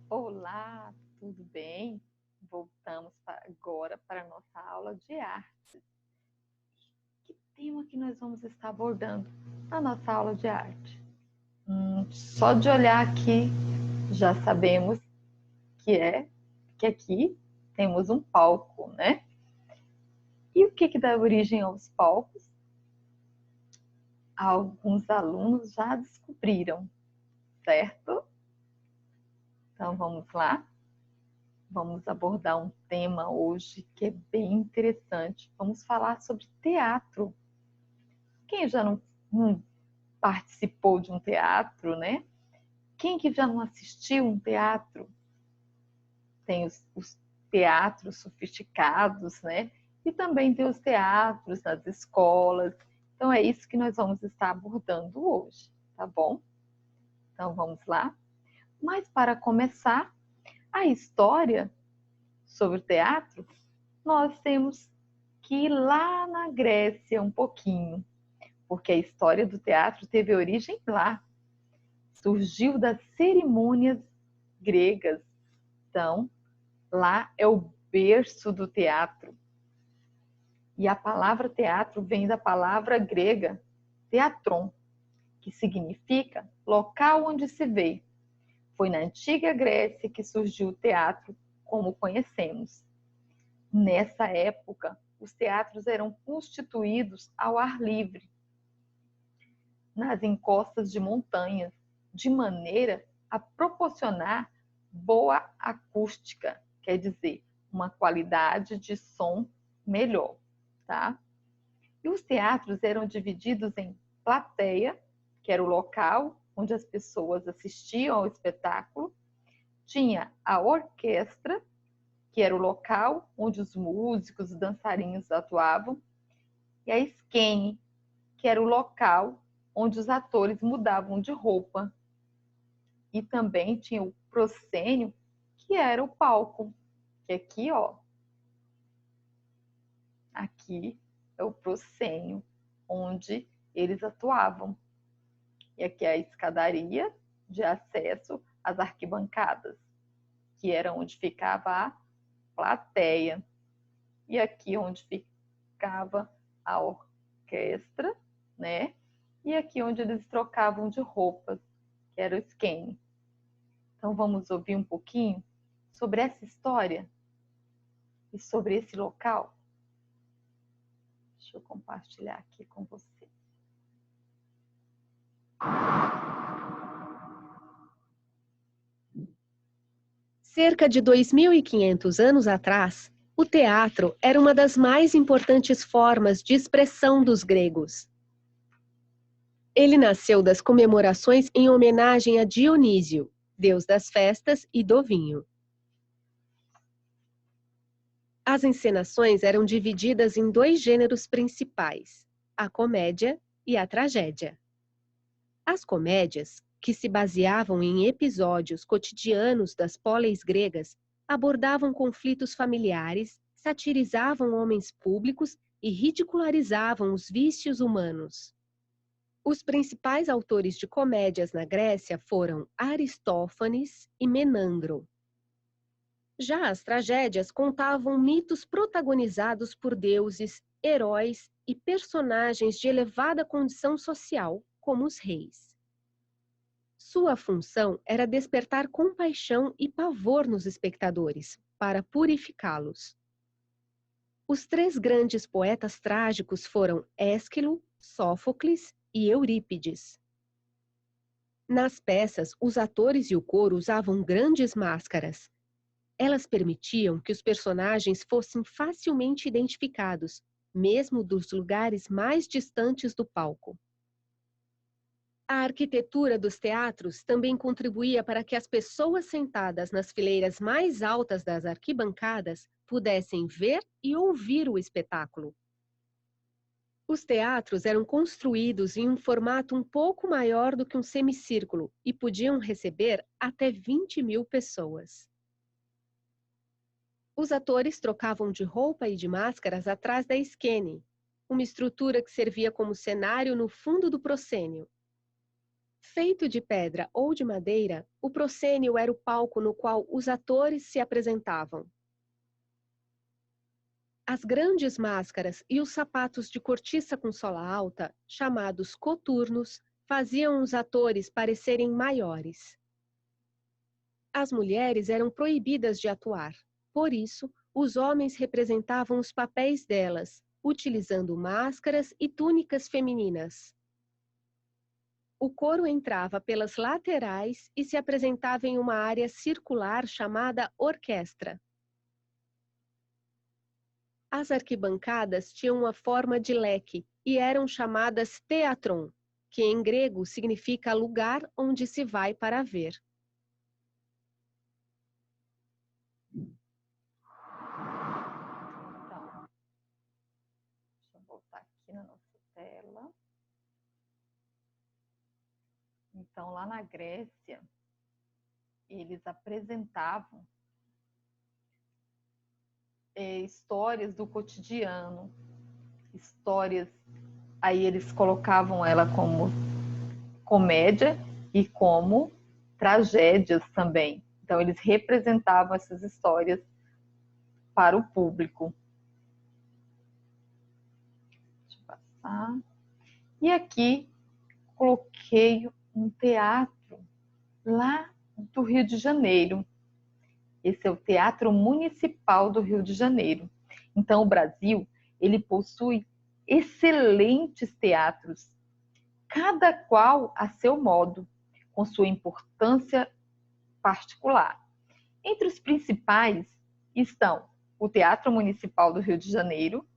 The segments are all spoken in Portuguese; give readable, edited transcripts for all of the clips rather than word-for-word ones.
Olá, tudo bem? Voltamos agora para a nossa aula de arte. Que tema que nós vamos estar abordando na nossa aula de arte? Só de olhar aqui já sabemos que aqui temos um palco, né? E o que dá origem aos palcos? Alguns alunos já descobriram, certo? Então vamos lá. Vamos abordar um tema hoje que é bem interessante. Vamos falar sobre teatro. Quem já não participou de um teatro, né? Quem que já não assistiu um teatro? Tem os teatros sofisticados, né? E também tem os teatros nas escolas. Então é isso que nós vamos estar abordando hoje, tá bom? Então vamos lá. Mas para começar, a história sobre o teatro, nós temos que ir lá na Grécia um pouquinho, porque a história do teatro teve origem lá. Surgiu das cerimônias gregas. Então, lá é o berço do teatro. E a palavra teatro vem da palavra grega teatron, que significa local onde se vê. Foi na antiga Grécia que surgiu o teatro como conhecemos. Nessa época, os teatros eram constituídos ao ar livre, nas encostas de montanhas, de maneira a proporcionar boa acústica, quer dizer, uma qualidade de som melhor, tá? E os teatros eram divididos em plateia, que era o local onde as pessoas assistiam ao espetáculo, tinha a orquestra, que era o local onde os músicos e dançarinos atuavam, e a esquene, que era o local onde os atores mudavam de roupa. E também tinha o proscênio, que era o palco, que aqui, ó, aqui é o proscênio, onde eles atuavam. E aqui é a escadaria de acesso às arquibancadas, que era onde ficava a plateia. E aqui onde ficava a orquestra, né? E aqui onde eles trocavam de roupas, que era o esquene. Então vamos ouvir um pouquinho sobre essa história e sobre esse local. Deixa eu compartilhar aqui com você. Cerca de 2.500 anos atrás, o teatro era uma das mais importantes formas de expressão dos gregos. Ele nasceu das comemorações em homenagem a Dionísio, deus das festas e do vinho. As encenações eram divididas em dois gêneros principais, a comédia e a tragédia. As comédias, que se baseavam em episódios cotidianos das poleis gregas, abordavam conflitos familiares, satirizavam homens públicos e ridicularizavam os vícios humanos. Os principais autores de comédias na Grécia foram Aristófanes e Menandro. Já as tragédias contavam mitos protagonizados por deuses, heróis e personagens de elevada condição social, como os reis. Sua função era despertar compaixão e pavor nos espectadores, para purificá-los. Os três grandes poetas trágicos foram Ésquilo, Sófocles e Eurípides. Nas peças, os atores e o coro usavam grandes máscaras. Elas permitiam que os personagens fossem facilmente identificados, mesmo dos lugares mais distantes do palco. A arquitetura dos teatros também contribuía para que as pessoas sentadas nas fileiras mais altas das arquibancadas pudessem ver e ouvir o espetáculo. Os teatros eram construídos em um formato um pouco maior do que um semicírculo e podiam receber até 20.000 pessoas. Os atores trocavam de roupa e de máscaras atrás da esquene, uma estrutura que servia como cenário no fundo do proscênio. Feito de pedra ou de madeira, o proscênio era o palco no qual os atores se apresentavam. As grandes máscaras e os sapatos de cortiça com sola alta, chamados coturnos, faziam os atores parecerem maiores. As mulheres eram proibidas de atuar. Por isso, os homens representavam os papéis delas, utilizando máscaras e túnicas femininas. O coro entrava pelas laterais e se apresentava em uma área circular chamada orquestra. As arquibancadas tinham uma forma de leque e eram chamadas teatron, que em grego significa lugar onde se vai para ver. Então, deixa eu voltar aqui na nossa tela. Então, lá na Grécia, eles apresentavam histórias do cotidiano, histórias, aí eles colocavam ela como comédia e como tragédias também. Então, eles representavam essas histórias para o público. Deixa eu passar. E aqui coloquei um teatro lá do Rio de Janeiro. Esse é o Teatro Municipal do Rio de Janeiro. Então, o Brasil, ele possui excelentes teatros, cada qual a seu modo, com sua importância particular. Entre os principais estão o Teatro Municipal do Rio de Janeiro,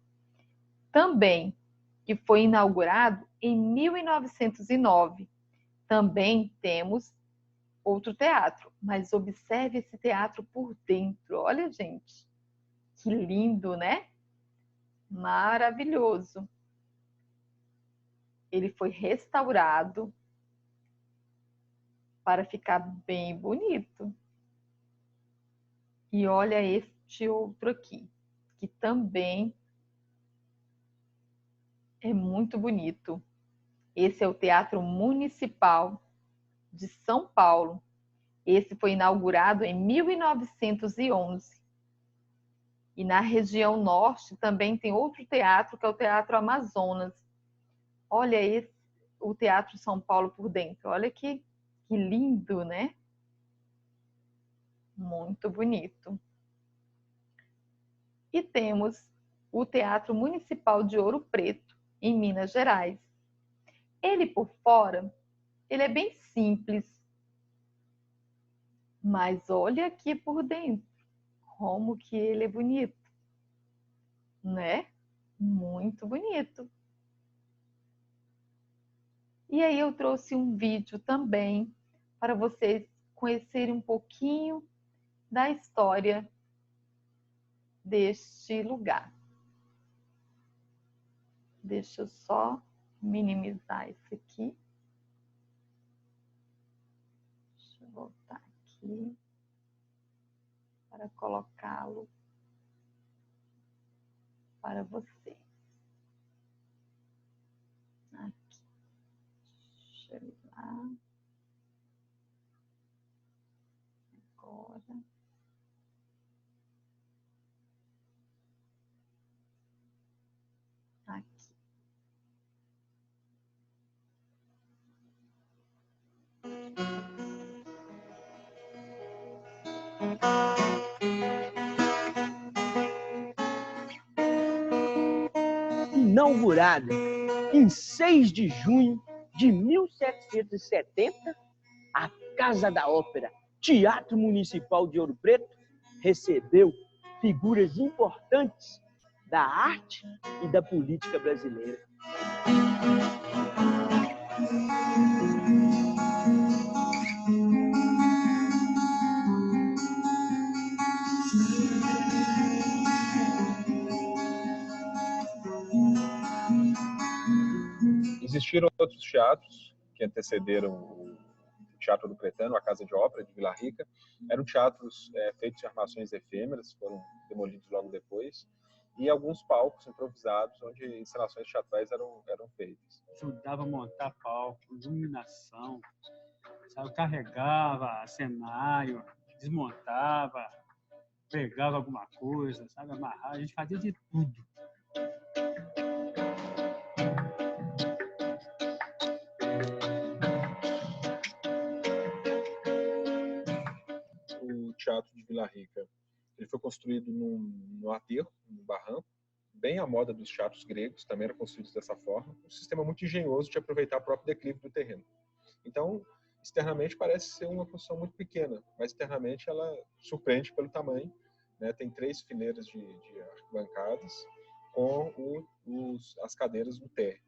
também, que foi inaugurado em 1909. Também temos outro teatro, mas observe esse teatro por dentro. Olha, gente, que lindo, né? Maravilhoso. Ele foi restaurado para ficar bem bonito. E olha este outro aqui, que também é muito bonito. Esse é o Teatro Municipal de São Paulo. Esse foi inaugurado em 1911. E na região norte também tem outro teatro, que é o Teatro Amazonas. Olha esse, o Teatro São Paulo por dentro. Olha que lindo, né? Muito bonito. E temos o Teatro Municipal de Ouro Preto, em Minas Gerais. Ele por fora, ele é bem simples. Mas olha aqui por dentro, como que ele é bonito, né? Muito bonito. E aí eu trouxe um vídeo também para vocês conhecerem um pouquinho da história deste lugar. Deixa eu só minimizar isso aqui. Deixa eu voltar aqui para colocá-lo para vocês. Aqui. Deixa eu ir lá. Agora. Aqui. Inaugurada em 6 de junho de 1770, a Casa da Ópera, Teatro Municipal de Ouro Preto, recebeu figuras importantes da arte e da política brasileira. Existiram outros teatros que antecederam o Teatro do Pretano, a Casa de Ópera de Vila Rica. Eram teatros feitos de armações efêmeras, foram demolidos logo depois. e alguns palcos improvisados onde encenações teatrais eram feitas. Ajudava a montar palco, iluminação, sabe? Carregava cenário, desmontava, pegava alguma coisa, sabe? Amarrava, a gente fazia de tudo. O Teatro de Vila Rica, ele foi construído num aterro, num barranco, bem à moda dos teatros gregos, também eram construídos dessa forma, um sistema muito engenhoso de aproveitar o próprio declive do terreno. Então, externamente parece ser uma construção muito pequena, mas internamente ela surpreende pelo tamanho, né? Tem 3 fileiras de arquibancadas com as cadeiras no térreo.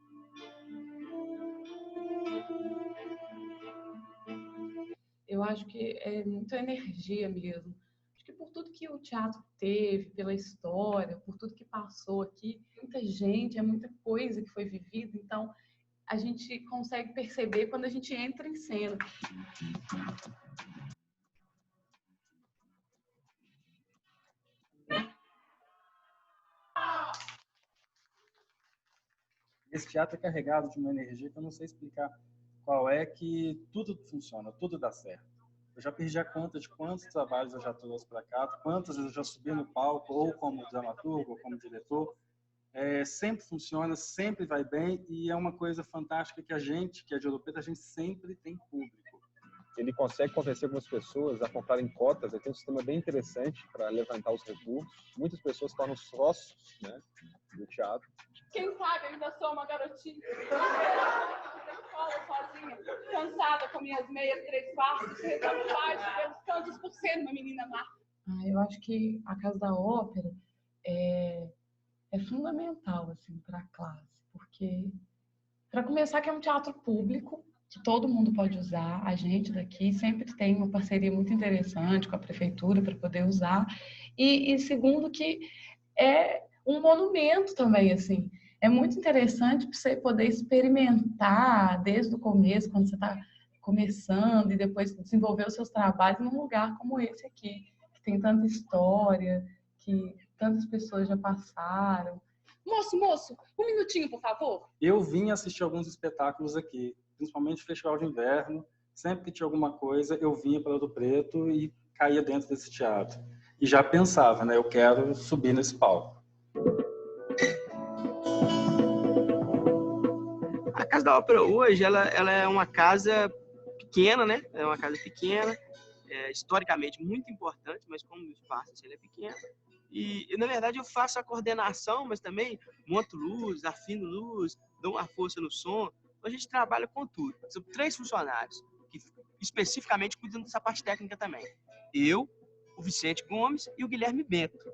Eu acho que é muita energia mesmo. Acho que por tudo que o teatro teve, pela história, por tudo que passou aqui, muita gente, é muita coisa que foi vivida, então a gente consegue perceber quando a gente entra em cena. Esse teatro é carregado de uma energia que eu não sei explicar qual é, que tudo funciona, tudo dá certo. Eu já perdi a conta de quantos trabalhos eu já trouxe para cá, quantas vezes eu já subi no palco, ou como dramaturgo, ou como diretor. Sempre funciona, sempre vai bem, e é uma coisa fantástica que a gente, que é de Ouro Preto, a gente sempre tem público. Ele consegue convencer algumas pessoas a comprarem cotas, ele tem um sistema bem interessante para levantar os recursos. Muitas pessoas tornam sócios, né, do teatro. Quem sabe ainda sou uma garotinha na escola sozinha, cansada com minhas meias 3/4, rezando baixo pelos cantos por ser uma menina má. Eu acho que a Casa da Ópera é fundamental assim, para a classe, porque, para começar, que é um teatro público, que todo mundo pode usar. A gente daqui sempre tem uma parceria muito interessante com a prefeitura para poder usar. E segundo, que é um monumento também, assim. É muito interessante para você poder experimentar desde o começo, quando você está começando, e depois desenvolver os seus trabalhos num lugar como esse aqui, que tem tanta história, que tantas pessoas já passaram. Moço, um minutinho, por favor. Eu vim assistir alguns espetáculos aqui, principalmente Festival de Inverno. Sempre que tinha alguma coisa, eu vinha para Ouro Preto e caía dentro desse teatro. E já pensava, né? Eu quero subir nesse palco. A Casa da Ópera hoje, ela é uma casa pequena, né? É uma casa pequena, historicamente muito importante, mas como o espaço ele é pequeno. E, na verdade, eu faço a coordenação, mas também monto luz, afino luz, dou uma força no som. Então, a gente trabalha com tudo. São 3 funcionários que especificamente cuidam dessa parte técnica também. Eu, o Vicente Gomes e o Guilherme Bento.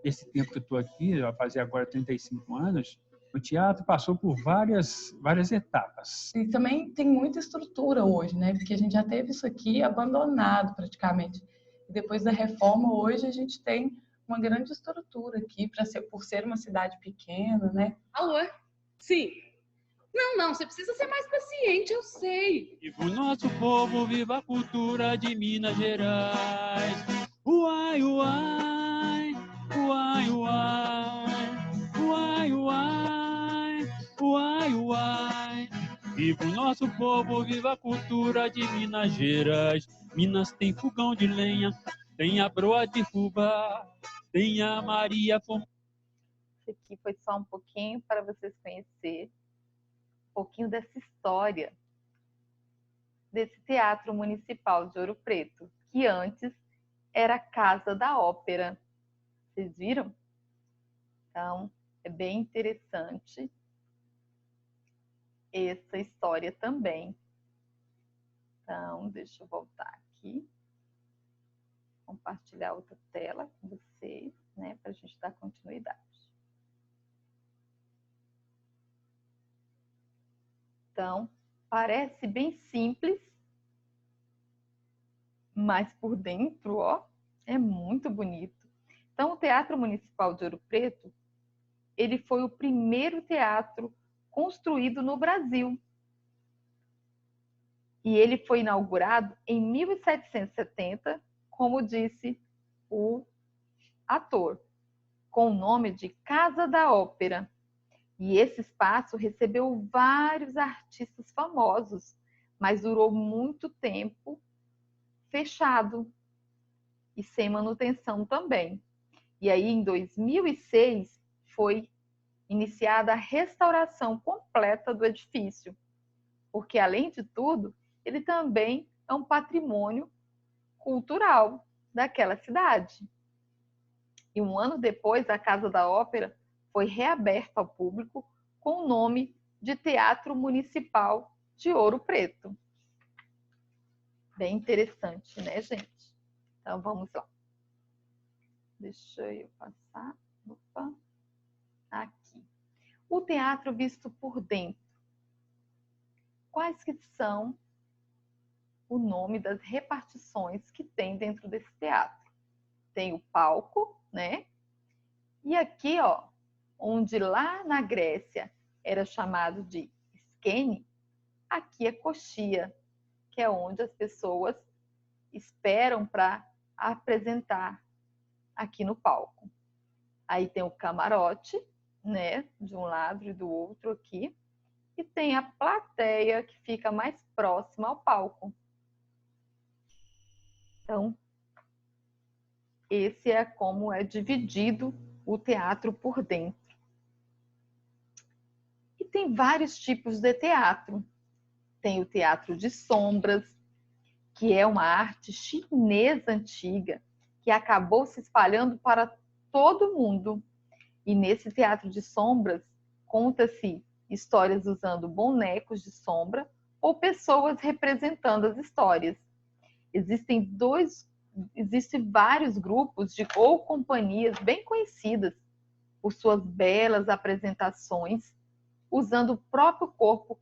Esse tempo que eu estou aqui, vai fazer agora 35 anos, o teatro passou por várias etapas. E também tem muita estrutura hoje, né? Porque a gente já teve isso aqui abandonado praticamente. E depois da reforma, hoje a gente tem uma grande estrutura aqui, por ser uma cidade pequena, né? Alô? Sim. Não, você precisa ser mais paciente, eu sei. Viva o nosso povo, viva a cultura de Minas Gerais. Uai, uai, uai, uai, uai, uai, uai, uai. Viva o nosso povo, viva a cultura de Minas Gerais. Minas tem fogão de lenha, tem a broa de fubá, tem a Maria... Isso aqui foi só um pouquinho para vocês conhecerem um pouquinho dessa história desse Teatro Municipal de Ouro Preto, que antes era a Casa da Ópera. Vocês viram? Então, é bem interessante essa história também. Então, deixa eu voltar aqui. Compartilhar outra tela com vocês, né, para a gente dar continuidade. Então, parece bem simples, mas por dentro, ó, é muito bonito. Então, o Teatro Municipal de Ouro Preto, ele foi o primeiro teatro construído no Brasil. E ele foi inaugurado em 1770, como disse o ator, com o nome de Casa da Ópera. E esse espaço recebeu vários artistas famosos, mas durou muito tempo fechado e sem manutenção também. E aí, em 2006, foi iniciada a restauração completa do edifício, porque, além de tudo, ele também é um patrimônio cultural daquela cidade. E um ano depois, a Casa da Ópera foi reaberta ao público com o nome de Teatro Municipal de Ouro Preto. Bem interessante, né, gente? Então, vamos lá. Deixa eu passar. Opa. Aqui. O teatro visto por dentro. Quais que são o nome das repartições que tem dentro desse teatro? Tem o palco, né? E aqui, ó, onde lá na Grécia era chamado de skene, aqui é coxia, que é onde as pessoas esperam para apresentar aqui no palco. Aí tem o camarote, né, de um lado e do outro aqui, e tem a plateia que fica mais próxima ao palco. Então, esse é como é dividido o teatro por dentro. E tem vários tipos de teatro. Tem o teatro de sombras, que é uma arte chinesa antiga, que acabou se espalhando para todo mundo. E nesse teatro de sombras, conta-se histórias usando bonecos de sombra ou pessoas representando as histórias. Existem vários grupos ou companhias bem conhecidas por suas belas apresentações, usando o próprio corpo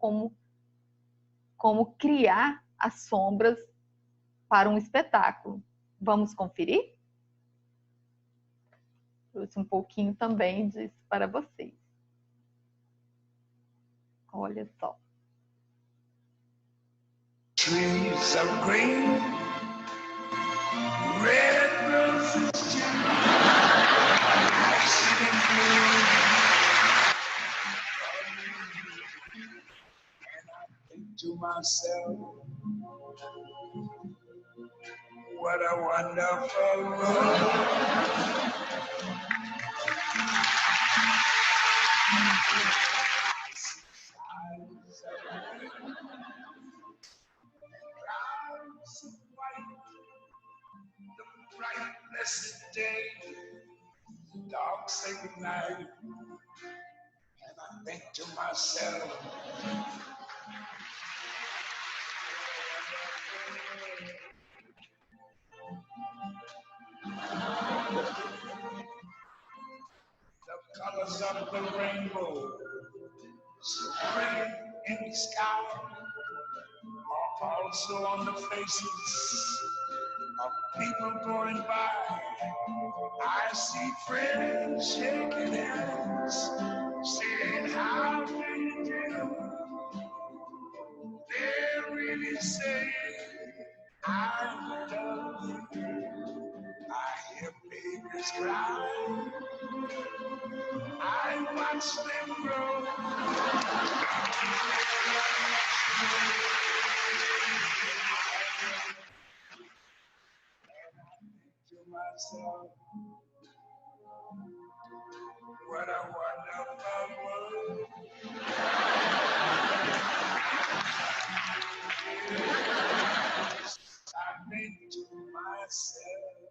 como criar as sombras para um espetáculo. Vamos conferir? Trouxe um pouquinho também disso para vocês. Olha só. Trees of green, red roses too, icing and blue. And I think to myself, what a wonderful world. Clouds of white, the bright blessed day, the dark sacred night, and I think to myself, the colors of the rainbow, so pretty in the sky, are also on the faces of people going by. I see friends shaking hands, saying, how do you do? They're really saying, I love you. I hear babies cry, I watch them grow. To myself, what a wonderful world. I think to myself,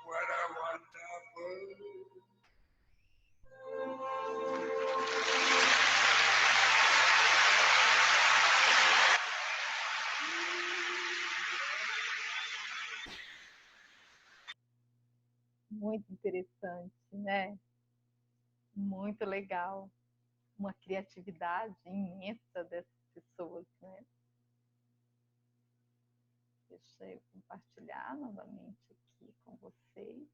what a wonderful world. Muito interessante, né? Muito legal. Uma criatividade imensa dessas pessoas, né? Deixa eu compartilhar novamente aqui com vocês.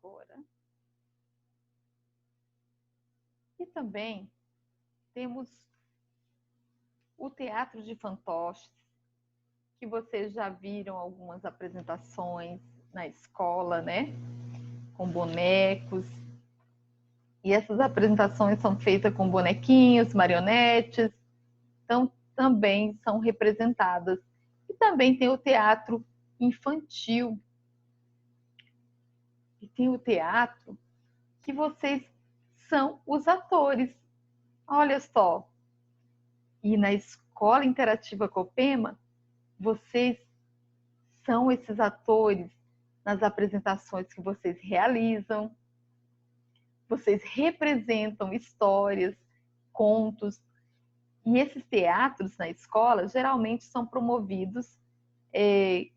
agora. E também temos o teatro de fantoches, que vocês já viram algumas apresentações na escola, né? Com bonecos. E essas apresentações são feitas com bonequinhos, marionetes, então também são representadas. E também tem o teatro infantil. E tem o teatro que vocês são os atores. Olha só. E na Escola Interativa Copema, vocês são esses atores nas apresentações que vocês realizam. Vocês representam histórias, contos. E esses teatros na escola geralmente são promovidos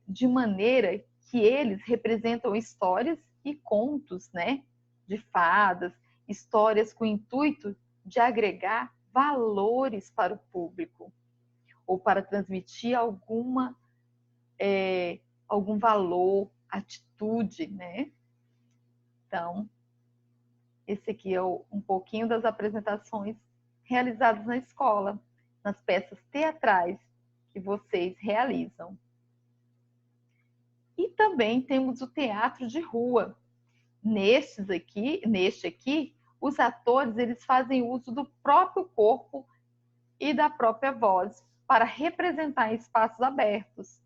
de maneira que eles representam histórias e contos, né? De fadas, histórias com o intuito de agregar valores para o público ou para transmitir algum valor, atitude, né? Então, esse aqui é um pouquinho das apresentações realizadas na escola, nas peças teatrais que vocês realizam. E também temos o teatro de rua. Neste aqui, os atores eles fazem uso do próprio corpo e da própria voz para representar espaços abertos.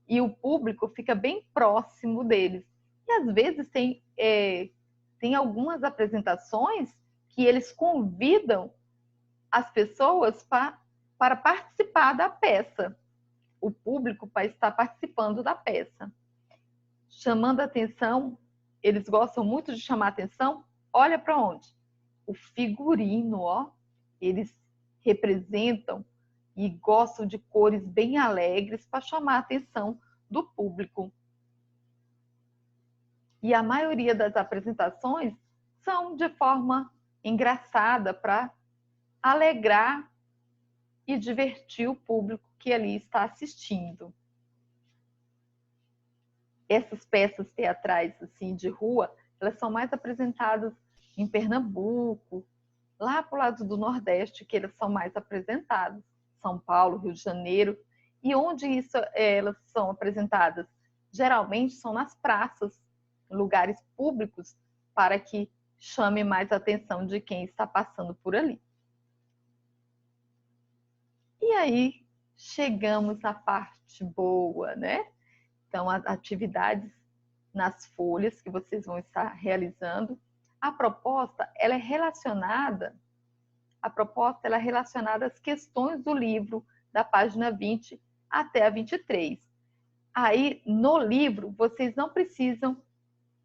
E o público fica bem próximo deles. E às vezes tem algumas apresentações que eles convidam as pessoas para participar da peça. O público para estar participando da peça. Chamando a atenção, eles gostam muito de chamar a atenção. Olha para onde? O figurino, ó. Eles representam e gostam de cores bem alegres para chamar a atenção do público. E a maioria das apresentações são de forma engraçada para alegrar e divertir o público que ali está assistindo. Essas peças teatrais assim de rua, elas são mais apresentadas em Pernambuco, lá para o lado do Nordeste, que elas são mais apresentadas. São Paulo, Rio de Janeiro. E onde elas são apresentadas? Geralmente são nas praças, lugares públicos, para que chame mais a atenção de quem está passando por ali. E aí chegamos na parte boa, né? Então, as atividades nas folhas que vocês vão estar realizando. A proposta ela é relacionada às questões do livro, da página 20 até a 23. Aí, no livro, vocês não precisam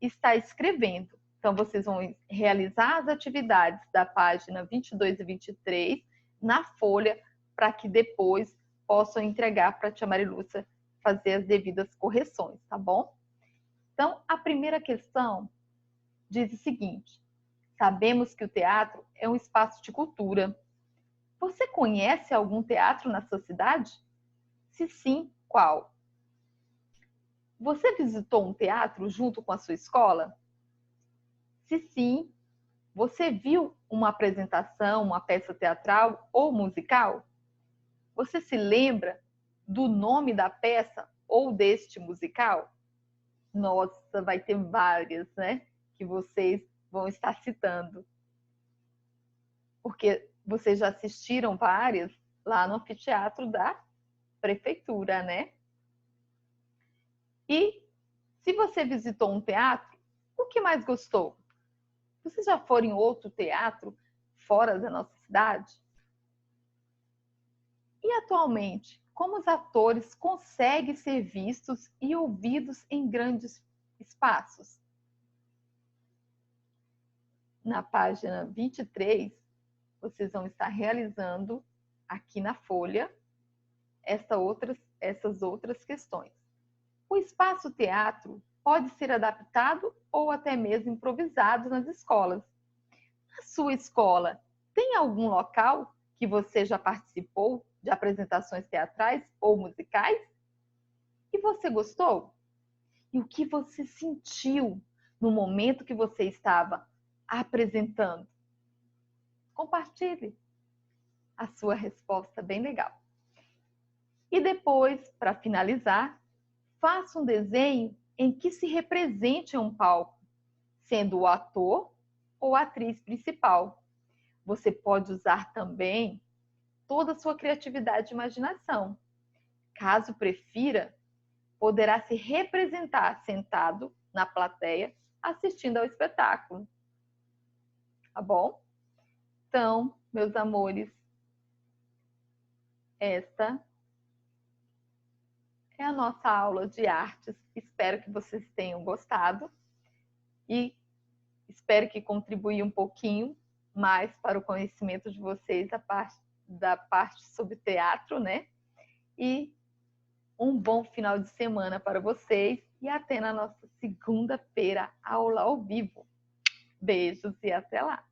estar escrevendo. Então, vocês vão realizar as atividades da página 22 e 23 na folha, para que depois possam entregar para a tia Marilúcia fazer as devidas correções, tá bom? Então, a primeira questão diz o seguinte: sabemos que o teatro é um espaço de cultura. Você conhece algum teatro na sua cidade? Se sim, qual? Você visitou um teatro junto com a sua escola? Se sim, você viu uma apresentação, uma peça teatral ou musical? Você se lembra do nome da peça ou deste musical? Nossa, vai ter várias, né? Que vocês vão estar citando. Porque vocês já assistiram várias lá no anfiteatro da prefeitura, né? E se você visitou um teatro, o que mais gostou? Vocês já foram em outro teatro fora da nossa cidade? E atualmente, como os atores conseguem ser vistos e ouvidos em grandes espaços? Na página 23, vocês vão estar realizando aqui na folha essas outras questões. O espaço teatro pode ser adaptado ou até mesmo improvisado nas escolas. Na sua escola, tem algum local que você já participou de apresentações teatrais ou musicais? E você gostou? E o que você sentiu no momento que você estava apresentando? Compartilhe a sua resposta, bem legal. E depois, para finalizar, faça um desenho em que se represente um palco, sendo o ator ou a atriz principal. Você pode usar também toda a sua criatividade e imaginação. Caso prefira, poderá se representar sentado na plateia assistindo ao espetáculo. Tá bom? Então, meus amores, esta é a nossa aula de artes. Espero que vocês tenham gostado e espero que contribua um pouquinho mais para o conhecimento de vocês da parte sobre teatro, né? E um bom final de semana para vocês e até na nossa segunda-feira, aula ao vivo. Beijos e até lá!